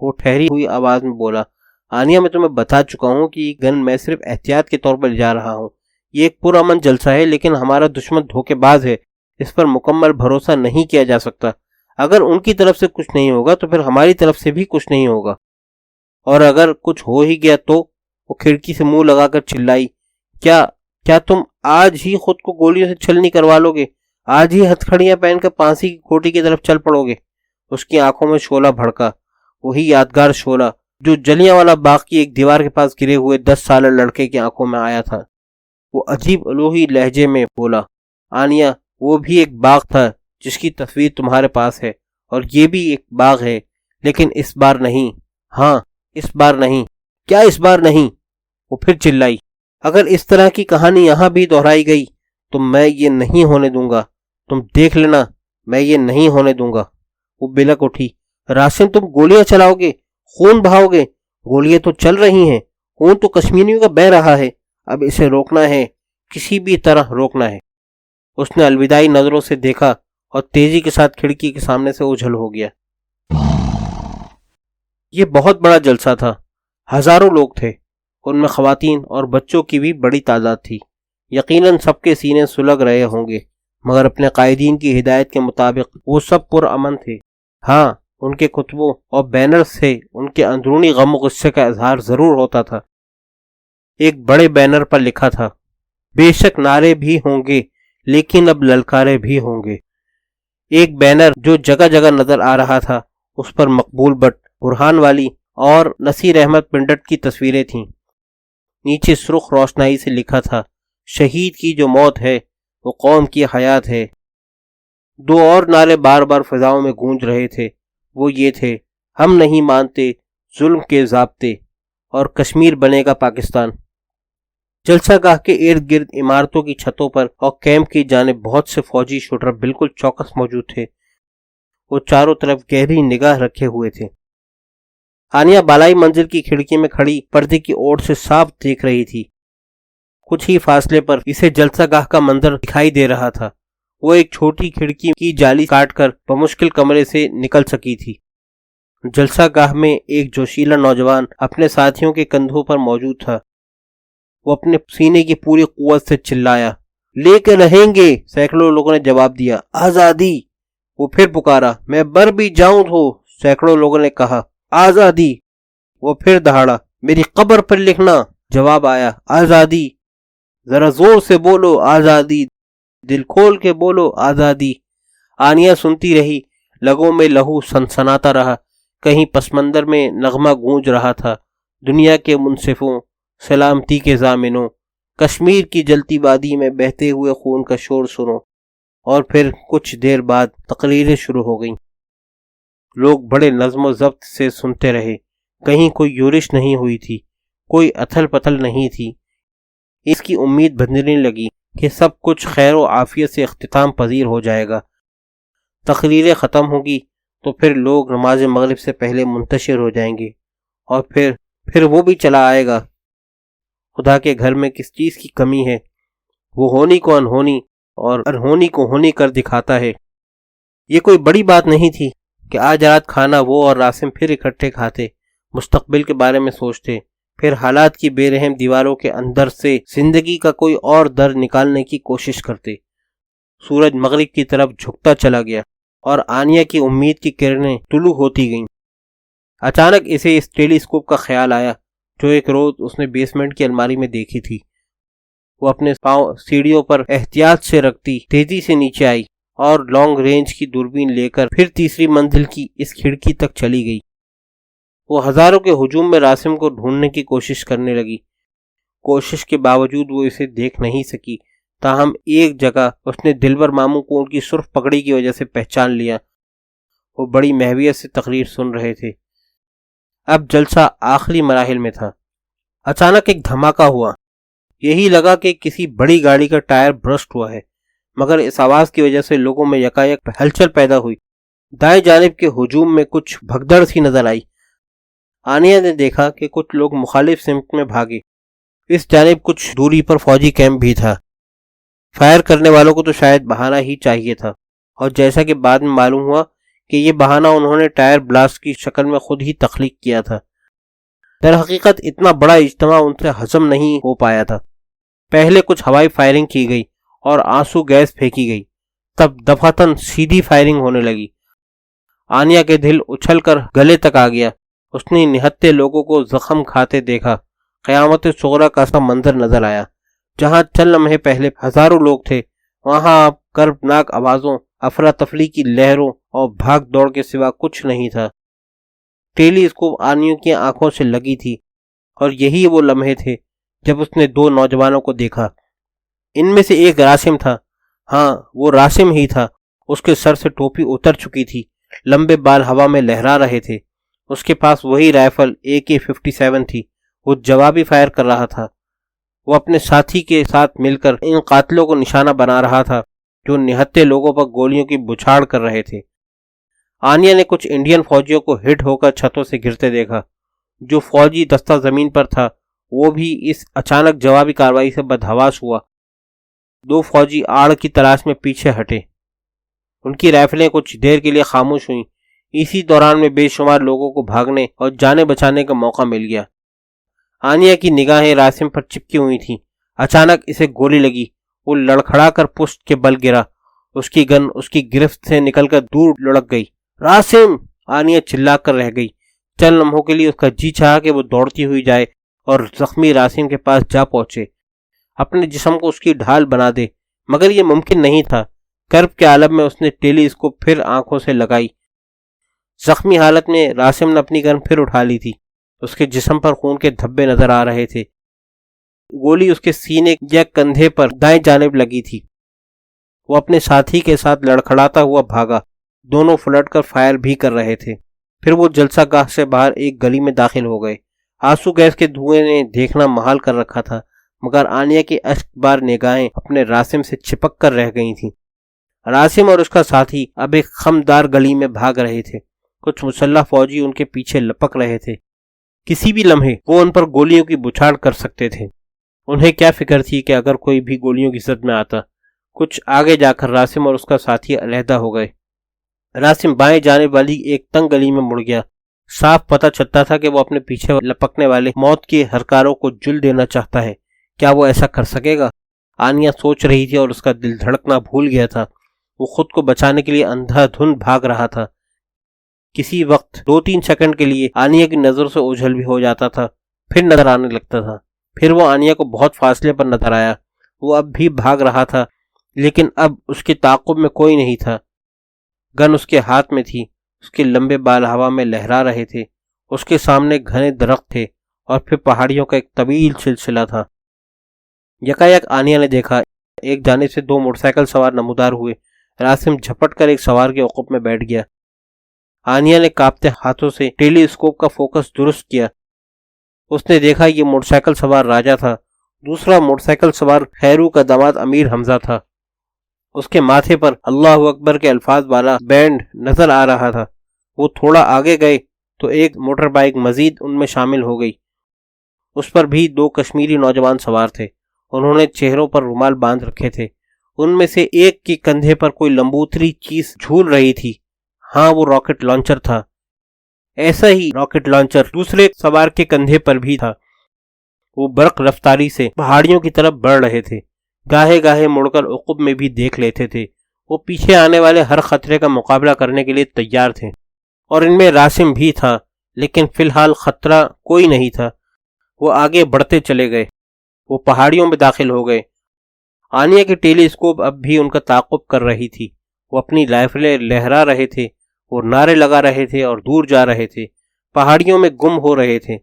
وہ ٹھہری ہوئی آواز میں بولا، آنیہ میں تمہیں بتا چکا ہوں کہ یہ گن میں صرف احتیاط کے طور پر لے جا رہا ہوں. یہ ایک پرامن جلسہ ہے، لیکن ہمارا دشمن دھوکے باز ہے، اس پر مکمل بھروسہ نہیں کیا جا سکتا. اگر ان کی طرف سے کچھ نہیں ہوگا تو پھر ہماری طرف سے بھی کچھ نہیں ہوگا، اور اگر کچھ ہو ہی گیا تو. وہ کھڑکی سے منہ لگا کر چلائی، کیا تم آج ہی خود کو گولیوں سے چھلنی کروا لو گے؟ آج ہی ہتھکڑیاں پہن کر پانسی کی کوٹی کی طرف چل پڑو گے؟ اس کی آنکھوں میں شعلہ بھڑکا، وہی یادگار شعلہ جو جلیانوالہ باغ کی ایک دیوار کے پاس گرے ہوئے 10 سالہ لڑکے کی آنکھوں میں آیا تھا. وہ عجیب الوہی لہجے میں بولا، آنیہ، وہ بھی ایک باغ تھا جس کی تصویر تمہارے پاس ہے، اور یہ بھی ایک باغ ہے، لیکن اس بار نہیں. ہاں، اس بار نہیں. کیا اس بار نہیں؟ وہ پھر چلائی. اگر اس طرح کی کہانی یہاں بھی دہرائی گئی تو میں یہ نہیں ہونے دوں گا. تم دیکھ لینا، میں یہ نہیں ہونے دوں گا. وہ بلک اٹھی، راسم، تم گولیاں چلاؤ گے، خون بہاؤ گے؟ گولیاں تو چل رہی ہیں، خون تو کشمیریوں کا بہہ رہا ہے. اب اسے روکنا ہے، کسی بھی طرح روکنا ہے. اس نے الوداعی نظروں سے دیکھا اور تیزی کے ساتھ کھڑکی کے سامنے سے اوجھل ہو گیا. یہ بہت بڑا جلسہ تھا، ہزاروں لوگ تھے، ان میں خواتین اور بچوں کی بھی بڑی تعداد تھی. یقیناً سب کے سینے سلگ رہے ہوں گے، مگر اپنے قائدین کی ہدایت کے مطابق وہ سب پرامن تھے. ہاں، ان کے کتبوں اور بینرز سے ان کے اندرونی غم و غصے کا اظہار ضرور ہوتا تھا. ایک بڑے بینر پر لکھا تھا، بے شک نعرے بھی ہوں گے لیکن اب للکارے بھی ہوں گے. ایک بینر جو جگہ جگہ نظر آ رہا تھا، اس پر مقبول بٹ، برہان والی اور نصیر احمد پنڈت کی تصویریں تھیں. نیچے سرخ روشنائی سے لکھا تھا، شہید کی جو موت ہے وہ قوم کی حیات ہے. دو اور نعرے بار بار فضاؤں میں گونج رہے تھے، وہ یہ تھے، ہم نہیں مانتے ظلم کے ضابطے، اور کشمیر بنے گا پاکستان. جلسہ گاہ کے ارد گرد عمارتوں کی چھتوں پر اور کیمپ کی جانب بہت سے فوجی شوٹر بالکل چوکس موجود تھے. وہ چاروں طرف گہری نگاہ رکھے ہوئے تھے. آنیہ بالائی منزل کی کھڑکی میں کھڑی پردے کی اوٹ سے صاف دیکھ رہی تھی. کچھ ہی فاصلے پر اسے جلسہ گاہ کا منظر دکھائی دے رہا تھا. وہ ایک چھوٹی کھڑکی کی جالی کاٹ کر بمشکل کمرے سے نکل سکی تھی. جلسہ گاہ میں ایک جوشیلا نوجوان اپنے ساتھیوں کے کندھوں پر موجود تھا. وہ اپنے سینے کی پوری قوت سے چلایا، لے کے رہیں گے. سینکڑوں لوگوں نے جواب دیا، آزادی. وہ پھر پکارا، میں مر بھی جاؤں تو. سینکڑوں لوگوں نے کہا، آزادی. وہ پھر دہاڑا، میری قبر پر لکھنا. جواب آیا، آزادی. ذرا زور سے بولو، آزادی. دل کھول کے بولو، آزادی. آنیہ سنتی رہی، لگوں میں لہو سنسناتا رہا. کہیں پس منظر میں نغمہ گونج رہا تھا، دنیا کے منصفوں، سلامتی کے ضامنوں، کشمیر کی جلتی وادی میں بہتے ہوئے خون کا شور سنو. اور پھر کچھ دیر بعد تقریریں شروع ہو گئیں. لوگ بڑے نظم و ضبط سے سنتے رہے. کہیں کوئی یورش نہیں ہوئی تھی، کوئی اتھل پتھل نہیں تھی. اس کی امید بندھنے لگی کہ سب کچھ خیر و عافیت سے اختتام پذیر ہو جائے گا. تقریریں ختم ہوگی تو پھر لوگ نماز مغرب سے پہلے منتشر ہو جائیں گے، اور پھر وہ بھی چلا آئے گا. خدا کے گھر میں کس چیز کی کمی ہے؟ وہ ہونی کو انہونی اور انہونی کو ہونی کر دکھاتا ہے. یہ کوئی بڑی بات نہیں تھی کہ آج رات کھانا وہ اور راسم پھر اکٹھے کھاتے، مستقبل کے بارے میں سوچتے، پھر حالات کی بے رحم دیواروں کے اندر سے زندگی کا کوئی اور در نکالنے کی کوشش کرتے. سورج مغرب کی طرف جھکتا چلا گیا اور آنیہ کی امید کی کرنیں طلوع ہوتی گئیں. اچانک اسے اس ٹیلی اسکوپ کا خیال آیا جو ایک روز اس نے بیسمنٹ کی الماری میں دیکھی تھی. وہ اپنے پاؤں سیڑھیوں پر احتیاط سے رکھتی تیزی سے نیچے آئی اور لانگ رینج کی دوربین لے کر پھر تیسری منزل کی اس کھڑکی تک چلی گئی. وہ ہزاروں کے ہجوم میں راسم کو ڈھونڈنے کی کوشش کرنے لگی. کوشش کے باوجود وہ اسے دیکھ نہیں سکی. تاہم ایک جگہ اس نے دلبر ماموں کو ان کی سرخ پگڑی کی وجہ سے پہچان لیا. وہ بڑی محویت سے تقریر سن رہے تھے. اب جلسہ آخری مراحل میں تھا. اچانک ایک دھماکہ ہوا. یہی لگا کہ کسی بڑی گاڑی کا ٹائر برسٹ ہوا ہے، مگر اس آواز کی وجہ سے لوگوں میں یکایک ہلچل پیدا ہوئی. دائیں جانب کے ہجوم میں کچھ بھگدڑ سی نظر آئی. آنیہ نے دیکھا کہ کچھ لوگ مخالف سمت میں بھاگے. اس جانب کچھ دوری پر فوجی کیمپ بھی تھا. فائر کرنے والوں کو تو شاید بہانا ہی چاہیے تھا، اور جیسا کہ بعد میں معلوم ہوا کہ یہ بہانہ انہوں نے ٹائر بلاسٹ کی شکل میں خود ہی تخلیق کیا تھا۔ در حقیقت اتنا بڑا اجتماع ان سے ہضم نہیں ہو پایا تھا۔ پہلے کچھ ہوائی فائرنگ کی گئی اور آنسو گیس پھینکی گئی، تب دفعتاً سیدھی فائرنگ ہونے لگی۔ آنیہ کے دل اچھل کر گلے تک آ گیا۔ اس نے نہتے لوگوں کو زخم کھاتے دیکھا۔ قیامت صغریٰ کا سا منظر نظر آیا۔ جہاں چند لمحے پہلے ہزاروں لوگ تھے، وہاں اب کربناک آوازوں، افراتفری کی لہروں اور بھاگ دوڑ کے سوا کچھ نہیں تھا۔ ٹیلی اسکوپ آنیوں کی آنکھوں سے لگی تھی، اور یہی وہ لمحے تھے جب اس نے دو نوجوانوں کو دیکھا۔ ان میں سے ایک راسم تھا۔ ہاں، وہ راسم ہی تھا۔ اس کے سر سے ٹوپی اتر چکی تھی، لمبے بال ہوا میں لہرا رہے تھے۔ اس کے پاس وہی رائفل AK-57 تھی۔ وہ جوابی فائر کر رہا تھا۔ وہ اپنے ساتھی کے ساتھ مل کر ان قاتلوں کو نشانہ بنا رہا تھا جو نہتے لوگوں پر گولیوں کی بچھاڑ کر رہے تھے۔ آنیہ نے کچھ انڈین فوجیوں کو ہٹ ہو کر چھتوں سے گرتے دیکھا۔ جو فوجی دستہ زمین پر تھا وہ بھی اس اچانک جوابی کارروائی سے بدحواس ہوا۔ دو فوجی آڑ کی تلاش میں پیچھے ہٹے۔ ان کی رائفلیں کچھ دیر کے لیے خاموش ہوئیں۔ اسی دوران میں بے شمار لوگوں کو بھاگنے اور جانے بچانے کا موقع مل گیا۔ آنیہ کی نگاہیں راسم پر چپکی ہوئی تھیں۔ اچانک اسے گولی لگی۔ وہ لڑکھڑا کر پشت کے بل گرا۔ اس کی گن اس کی گرفت سے نکل کر دور لڑک گئی۔ راسم! آنیہ چلا کر رہ گئی۔ چند لمحوں کے لیے اس کا جی چاہا کہ وہ دوڑتی ہوئی جائے اور زخمی راسم کے پاس جا پہنچے، اپنے جسم کو اس کی ڈھال بنا دے، مگر یہ ممکن نہیں تھا۔ کرب کے عالم میں اس نے ٹیلی اسکوپ پھر آنکھوں سے لگائی۔ زخمی حالت میں راسم نے اپنی گن پھر اٹھا لی تھی۔ اس کے جسم پر خون کے دھبے نظر آ رہے تھے۔ گولی اس کے سینے یا کندھے پر دائیں جانب لگی تھی۔ وہ اپنے ساتھی کے ساتھ لڑکھڑاتا ہوا بھاگا۔ دونوں پلٹ کر فائر بھی کر رہے تھے۔ پھر وہ جلسہ گاہ سے باہر ایک گلی میں داخل ہو گئے۔ آنسو گیس کے دھوئیں نے دیکھنا محال کر رکھا تھا، مگر آنیہ کی اشک بار نگاہیں اپنے راسم سے چپک کر رہ گئی تھیں۔ راسم اور اس کا ساتھی اب ایک خمدار گلی میں بھاگ رہے تھے۔ کچھ مسلح فوجی ان کے پیچھے لپک رہے تھے۔ کسی بھی لمحے وہ ان پر گولیوں کی بچھاڑ کر سکتے تھے۔ انہیں کیا فکر تھی کہ اگر کوئی بھی گولیوں کی زد میں آتا۔ کچھ آگے جا کر راسم اور اس کا ساتھی علیحدہ ہو گئے۔ راسم بائیں جانب والی ایک تنگ گلی میں مڑ گیا۔ صاف پتہ چلتا تھا کہ وہ اپنے پیچھے لپکنے والے موت کے ہرکاروں کو جل دینا چاہتا ہے۔ کیا وہ ایسا کر سکے گا؟ آنیہ سوچ رہی تھی اور اس کا دل دھڑکنا بھول گیا تھا۔ وہ خود کو بچانے کے لیے اندھا دھند بھاگ رہا تھا۔ کسی وقت 2-3 سیکنڈ کے لیے آنیہ کی نظر سے اوجھل بھی ہو جاتا تھا، پھر نظر آنے لگتا تھا۔ پھر وہ آنیہ کو بہت فاصلے پر نظر آیا۔ وہ اب بھی بھاگ رہا تھا، لیکن اب اس کے تعاقب میں کوئی نہیں تھا۔ گن اس کے ہاتھ میں تھی۔ اس کے لمبے بال ہوا میں لہرا رہے تھے۔ اس کے سامنے گھنے درخت تھے اور پھر پہاڑیوں کا ایک طویل سلسلہ تھا۔ یکایک آنیہ نے دیکھا ایک جانب سے 2 موٹر سائیکل سوار نمودار ہوئے۔ راسم جھپٹ کر ایک سوار کے عقب میں بیٹھ گیا۔ آنیہ نے کانپتے ہاتھوں سے ٹیلی اسکوپ کا فوکس درست کیا۔ اس نے دیکھا یہ موٹر سائیکل سوار راجہ تھا۔ دوسرا موٹر سائیکل سوار خیرو کا داماد امیر حمزہ تھا۔ اس کے ماتھے پر اللہ اکبر کے الفاظ والا بینڈ نظر آ رہا تھا۔ وہ تھوڑا آگے گئے تو ایک موٹر بائیک مزید ان میں شامل ہو گئی۔ اس پر بھی 2 کشمیری نوجوان سوار تھے۔ انہوں نے چہروں پر رومال باندھ رکھے تھے۔ ان میں سے ایک کے کندھے پر کوئی لمبوتری چیز جھول رہی تھی۔ ہاں، وہ راکٹ لانچر تھا۔ ایسا ہی راکٹ لانچر دوسرے سوار کے کندھے پر بھی تھا۔ وہ برق رفتاری سے پہاڑیوں کی طرف بڑھ رہے تھے۔ گاہے گاہے مڑ کر عقب میں بھی دیکھ لیتے تھے۔ وہ پیچھے آنے والے ہر خطرے کا مقابلہ کرنے کے لیے تیار تھے، اور ان میں راسم بھی تھا، لیکن فی الحال خطرہ کوئی نہیں تھا۔ وہ آگے بڑھتے چلے گئے۔ وہ پہاڑیوں میں داخل ہو گئے۔ آنیہ کے ٹیلی اسکوپ اب بھی ان کا تعاقب کر رہی تھی۔ وہ اپنی رائفلیں لہرا رہے تھے، وہ نعرے لگا رہے تھے اور دور جا رہے تھے، پہاڑیوں میں گم ہو رہے تھے۔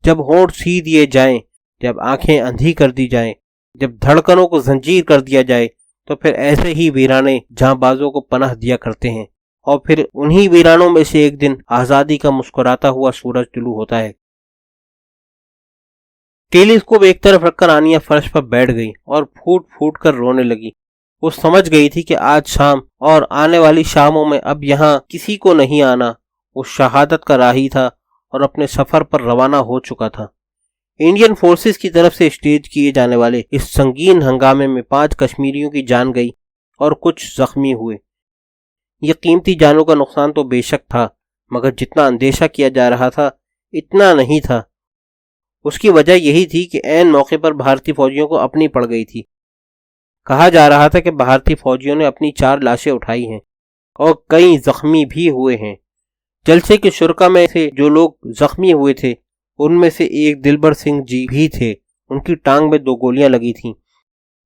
جب ہونٹ سی دیے جائیں، جب آنکھیں اندھی کر دی جائیں، جب دھڑکنوں کو زنجیر کر دیا جائے، تو پھر ایسے ہی ویرانے جہاں بازوں کو پناہ دیا کرتے ہیں، اور پھر انہی ویرانوں میں سے ایک دن آزادی کا مسکراتا ہوا سورج طلوع ہوتا ہے۔ ٹیلی اسکوپ ایک طرف رکھ کر آنیہ فرش پر بیٹھ گئی اور پھوٹ پھوٹ کر رونے لگی۔ وہ سمجھ گئی تھی کہ آج شام اور آنے والی شاموں میں اب یہاں کسی کو نہیں آنا۔ وہ شہادت کا راہی تھا اور اپنے سفر پر روانہ ہو چکا تھا۔ انڈین فورسز کی طرف سے اسٹیج کیے جانے والے اس سنگین ہنگامے میں 5 کشمیریوں کی جان گئی اور کچھ زخمی ہوئے۔ یہ قیمتی جانوں کا نقصان تو بے شک تھا، مگر جتنا اندیشہ کیا جا رہا تھا اتنا نہیں تھا۔ اس کی وجہ یہی تھی کہ عین موقع پر بھارتی فوجیوں کو اپنی پڑ گئی تھی۔ کہا جا رہا تھا کہ بھارتی فوجیوں نے اپنی 4 لاشیں اٹھائی ہیں اور کئی زخمی بھی ہوئے ہیں۔ جلسے کے شرکا میں سے جو لوگ زخمی ہوئے تھے ان میں سے ایک دلبر سنگھ جی بھی تھے۔ ان کی ٹانگ میں 2 گولیاں لگی تھیں۔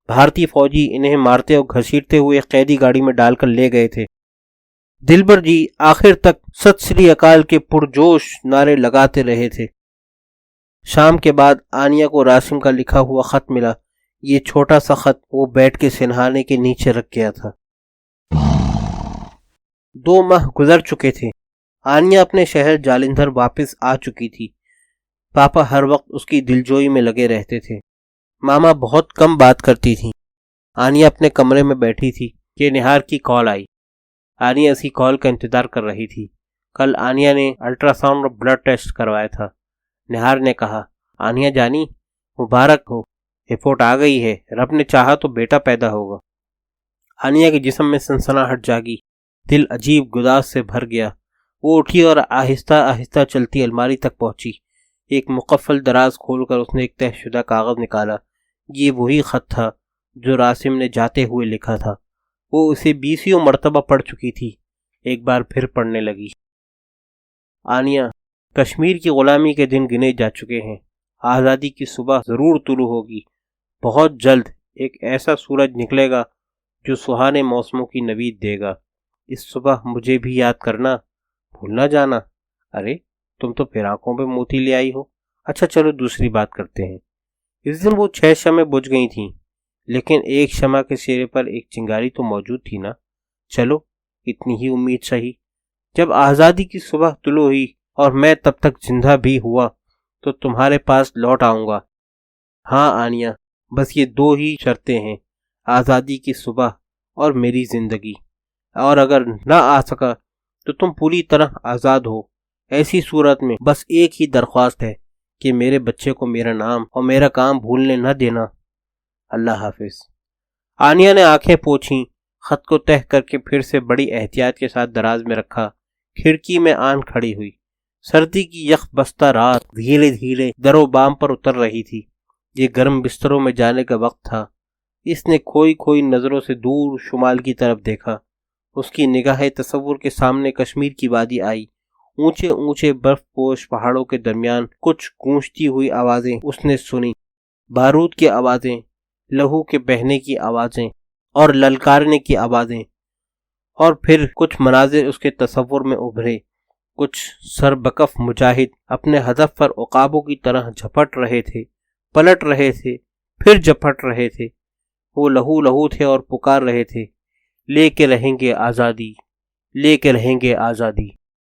بھارتی فوجی انہیں مارتے اور گھسیٹتے ہوئے قیدی گاڑی میں ڈال کر لے گئے تھے۔ دلبر جی آخر تک ست سری اکال کے پرجوش نعرے لگاتے رہے تھے۔ شام کے بعد آنیا کو راسم کا لکھا ہوا خط ملا۔ یہ چھوٹا سا خط وہ بیٹھ کے سنہانے کے نیچے رکھ گیا تھا۔ 2 ماہ گزر چکے تھے۔ آنیا اپنے شہر جالندھر واپس آ چکی تھی۔ پاپا ہر وقت اس کی دلجوئی میں لگے رہتے تھے۔ ماما بہت کم بات کرتی تھیں۔ آنیا اپنے کمرے میں بیٹھی تھی کہ نہار کی کال آئی۔ آنیا اسی کال کا انتظار کر رہی تھی۔ کل آنیا نے الٹرا ساؤنڈ اور بلڈ ٹیسٹ کروایا تھا۔ نہار نے کہا، آنیا جانی مبارک ہو، رپورٹ آ گئی ہے، رب نے چاہا تو بیٹا پیدا ہوگا۔ آنیا کے جسم میں سنسناہٹ جاگی، دل عجیب گداز سے بھر گیا۔ وہ اٹھی اور آہستہ آہستہ چلتی الماری تک پہنچی۔ ایک مقفل دراز کھول کر اس نے ایک تہہ شدہ کاغذ نکالا۔ یہ وہی خط تھا جو راسم نے جاتے ہوئے لکھا تھا۔ وہ اسے 20 مرتبہ پڑھ چکی تھی۔ ایک بار پھر پڑھنے لگی۔ آنیا، کشمیر کی غلامی کے دن گنے جا چکے ہیں۔ آزادی کی صبح ضرور طلوع ہوگی۔ بہت جلد ایک ایسا سورج نکلے گا جو سہانے موسموں کی نوید دے گا۔ اس صبح مجھے بھی یاد کرنا، بھول نہ جانا۔ ارے تم تو پھر آنکھوں پہ موتی لے آئی ہو۔ اچھا چلو دوسری بات کرتے ہیں۔ اس دن وہ 6 شمعیں بجھ گئی تھیں، لیکن ایک شمع کے سرے پر ایک چنگاری تو موجود تھی نا۔ چلو اتنی ہی امید سہی۔ جب آزادی کی صبح طلوع ہوئی اور میں تب تک زندہ بھی ہوا تو تمہارے پاس لوٹ آؤں گا۔ ہاں آنیا، بس یہ 2 ہی شرطیں ہیں، آزادی کی صبح اور میری زندگی۔ اور اگر نہ آ سکا تو تم پوری طرح آزاد ہو۔ ایسی صورت میں بس ایک ہی درخواست ہے کہ میرے بچے کو میرا نام اور میرا کام بھولنے نہ دینا۔ اللہ حافظ۔ آنیا نے آنکھیں پوچھیں، خط کو تہہ کر کے پھر سے بڑی احتیاط کے ساتھ دراز میں رکھا۔ کھڑکی میں آن کھڑی ہوئی۔ سردی کی یخ بستہ رات دھیرے دھیرے در و بام پر اتر رہی تھی۔ یہ گرم بستروں میں جانے کا وقت تھا۔ اس نے کھوئی کھوئی نظروں سے دور شمال کی طرف دیکھا۔ اس کی نگاہ تصور کے سامنے کشمیر کی وادی آئی۔ اونچے اونچے برف پوش پہاڑوں کے درمیان کچھ گونجتی ہوئی آوازیں اس نے سنی، بارود کی آوازیں، لہو کے بہنے کی آوازیں اور للکارنے کی آوازیں۔ اور پھر کچھ مناظر اس کے تصور میں ابھرے۔ کچھ سربکف مجاہد اپنے ہدف پر عقابوں کی طرح جھپٹ رہے تھے، پلٹ رہے تھے، پھر جھپٹ رہے تھے۔ وہ لہو لہو تھے اور پکار رہے تھے، لے کے رہیں گے آزادی، لے کے رہیں گے آزادی۔